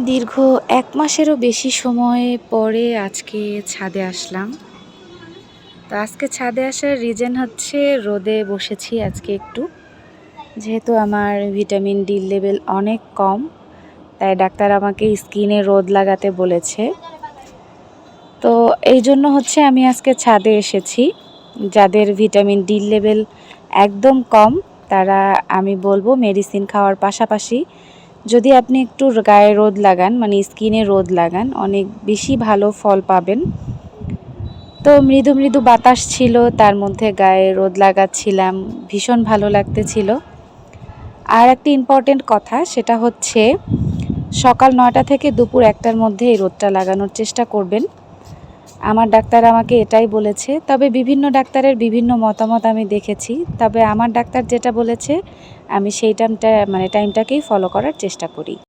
দীর্ঘ ১ মাসেরও বেশি সময় পরে আজকে ছাদে আসলাম। তো আজকে ছাদে আসার রিজন হচ্ছে রোদে বসেছি আজকে একটু। যেহেতু আমার ভিটামিন ডি লেভেল অনেক কম, তাই ডাক্তার আমাকে স্কিনে রোদ লাগাতে বলেছে। তো এই জন্য হচ্ছে আমি আজকে ছাদে এসেছি। যাদের ভিটামিন ডি লেভেল একদম কম তারা আমি বলবো মেডিসিন খাওয়ার পাশাপাশি যদি আপনি একটু গায়ে রোদ লাগান, মানে স্কিনে রোদ লাগান, অনেক বেশি ভালো ফল পাবেন। তো মৃদু মৃদু বাতাস ছিল, তার মধ্যে গায়ে রোদ লাগাচ্ছিলাম, ভীষণ ভালো লাগতেছিল। আর একটা ইম্পর্টেন্ট কথা, সেটা হচ্ছে সকাল ৯টা থেকে দুপুর ১টার মধ্যে এই রোদটা লাগানোর চেষ্টা করবেন। আমার ডাক্তার আমাকে এটাই বলেছে, তবে বিভিন্ন ডাক্তারের বিভিন্ন মতামত আমি দেখেছি। তবে আমার ডাক্তার যেটা বলেছে আমি সেই টাইমটাকেই ফলো করার চেষ্টা করি।